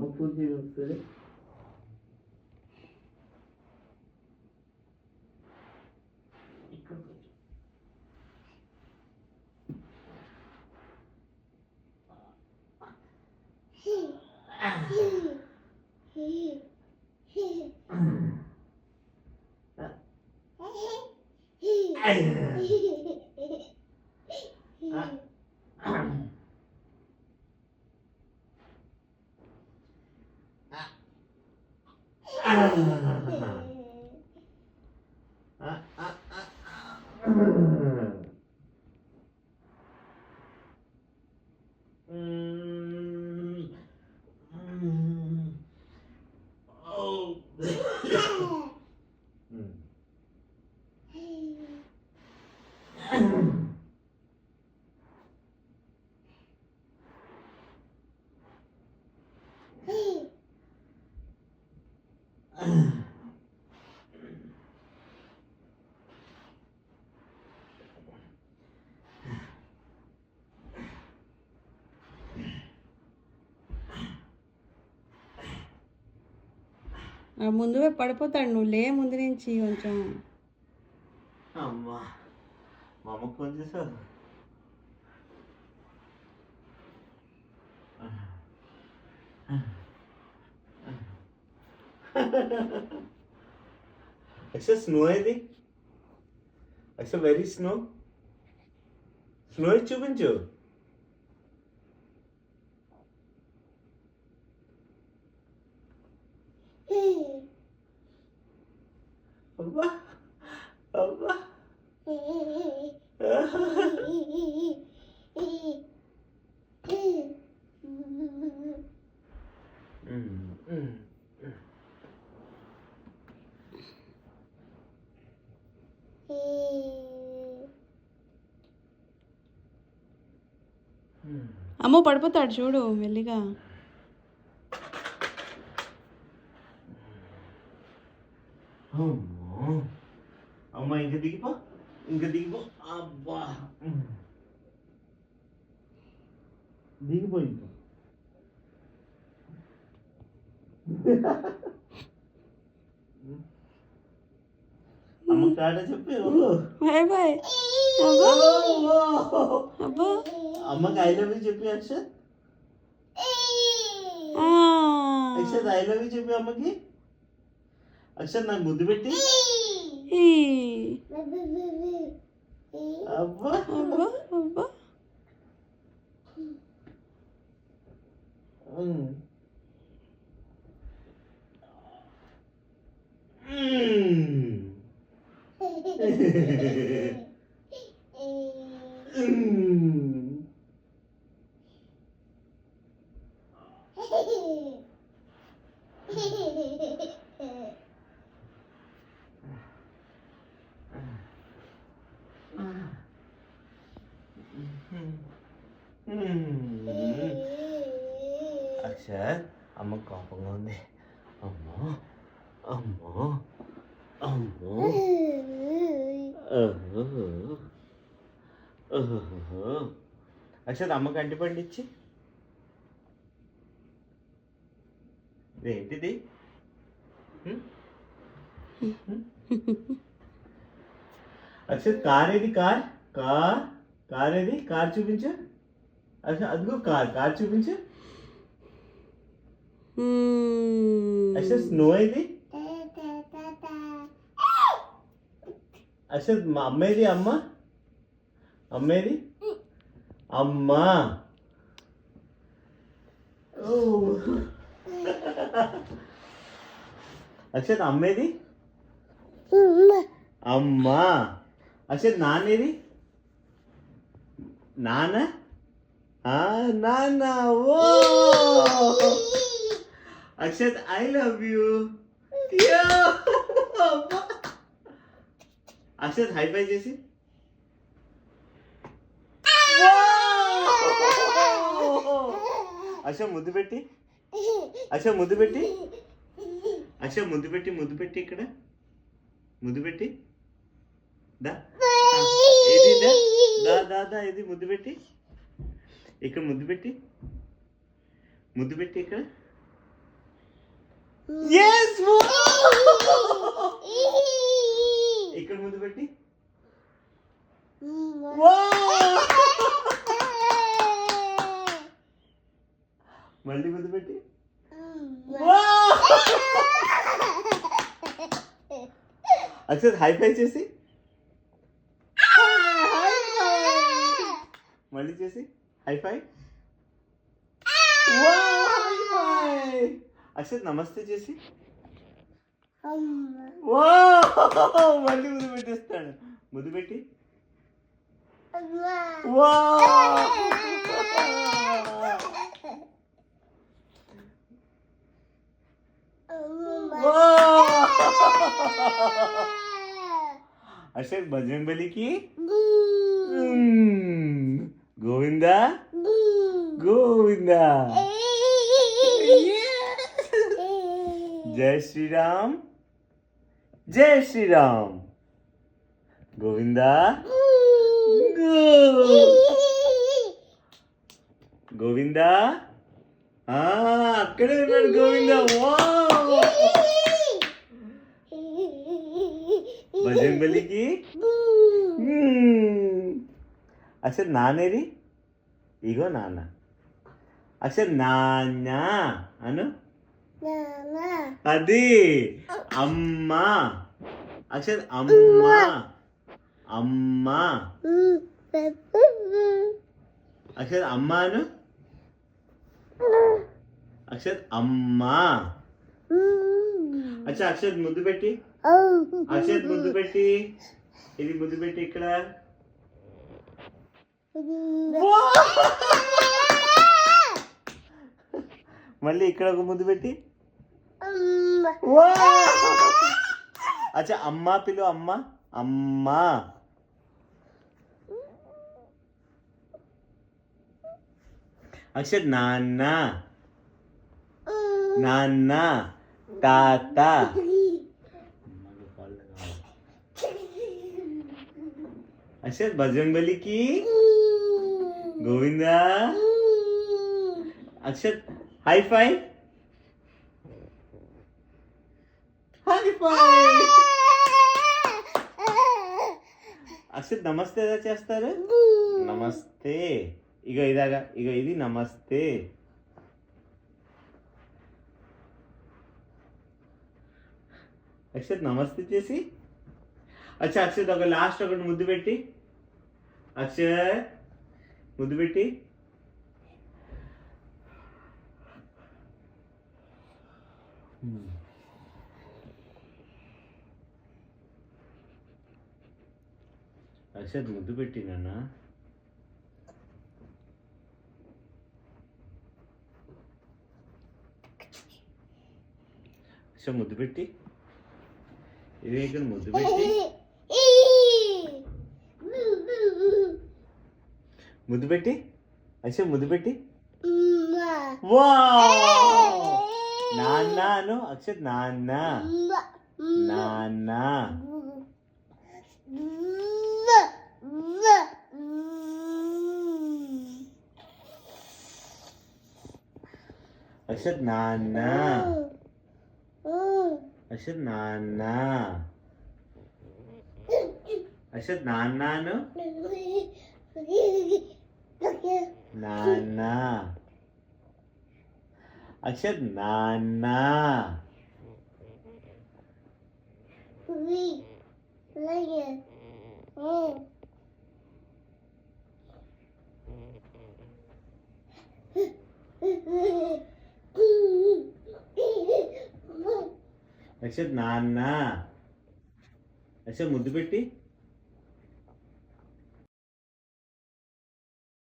అమ్మ పూజ చేస్తుంది. ముందు పడిపోతాడు. నువ్వు లే ముందు నుంచి కొంచెం. అమ్మా మా అమ్మకు ఫోన్ చేసావు. అచ్చా స్నో ఇది, అచ్చా వెరీ స్నో. స్నో చూపించు. అబ్బా అబ్బా అమ్మో పడిపోతాడు చూడు మెల్లిగా. అమ్మ ఇంక దిగిపో, ఇంక దిగిపో. అబ్బా దిగిపో ఇంక. అమ్మ కాడ చెప్పి బాయ్ బాయ్. అబ్బా అమ్మకి ఐ లవ్ యూ చెప్పి Akshat. Akshat I love you చెప్పి అమ్మకి. అక్షత్ నాకు ముద్దు పెట్టి. అబ్బా అబ్బా అబ్బా. అక్షత్ అమ్మ కోపంగా ఉంది. అమ్మో అమ్మో అమ్మో. అక్షత్ అమ్మకి అంటి పండించి. ఇదేంటిది? అక్షత్ కార్ ఏది? కార్ కార్ కార్ ఏది? కార్ చూపించు. అక్షత్ అదిగో కార్, కార్ చూపించు. అక్షత్ స్నో ఏది? అక్షత్ మా అమ్మేది? అమ్మ అమ్మేది? అమ్మా అక్షత్ అమ్మేది? అమ్మా. అక్షత్ నాన్నేది? నాన్న నాన్న. Oh Akshat I love you. Akshat high five చేసి. అక్ష ముద్దు పెట్టి. అక్ష ముద్దు పెట్టి. అక్ష ముద్దు పెట్టి, ముద్దు పెట్టి ఇక్కడ ముద్దు పెట్టి. దా ఇది దా దా దా ఇది ముద్దు పెట్టి ఇక్కడ ముద్దు పెట్టి, ముద్దు పెట్టి ఇక్కడ. Yes! ఇక్కడ ముద్దు పెట్టి మళ్ళీ ముద్దు పెట్టి అక్షర్ హై ఫై చేసి మళ్ళీ చేసి హై ఫై అక్షర్ నమస్తే చేసి మళ్ళీ ముద్దు పెట్టేస్తాడు ముద్దు పెట్టి అక్షర్ బజరంగ్ బలికి గోవిందా గోవిందా జై శ్రీరామ్ జై శ్రీరామ్ గోవిందా గోవిందా అక్కడే ఉన్నాడు గోవిందా భజన్ బలికి అసలు నానేది ఇగో నాన్న అసలు నాన్న అను అది అమ్మ అసలు అమ్మ అమ్మ అక్షర్ అమ్మ అను అక్షర్ అమ్మ అచ్చా అక్షర్ ముద్దు పెట్టి అక్షర్ ముద్దు పెట్టి ఇది ముద్దు పెట్టి ఇక్కడ మళ్ళీ ఇక్కడ ఒక ముద్దు పెట్టి అచ్చా అమ్మ పిలు అమ్మ అమ్మ అక్షర్ నాన్న నాన్న తాత అక్షర్ బజరంగ్ బలికి గోవిందా అక్షర్ హై ఫై హై ఫై అక్షర్ నమస్తే ఎలా చేస్తారు నమస్తే ఇగో ఇలాగా ఇగో ఇది నమస్తే అక్షర్ నమస్తే చేసి అచ్చా అక్షర్ ఒక లాస్ట్ ఒకటి ముద్దు పెట్టి అక్షర్ ముద్దు పెట్టి అక్షర్ ముద్దు పెట్టి నాన్న అక్షర్ ముద్దు పెట్టి ఇది ఇక్కడ ముద్దు పెట్టి ముద్దు పెట్టి అక్షర్ ముద్దు పెట్టి నాన్న అను అక్షర్ నాన్న నాన్న అక్షర్ నాన్న అక్షర్ నాన్న అక్షర్ నాన్న అను నాన్న అక్షర్ నాన్న అక్షర్ నాన్న అక్షర్ ముద్దు పెట్టి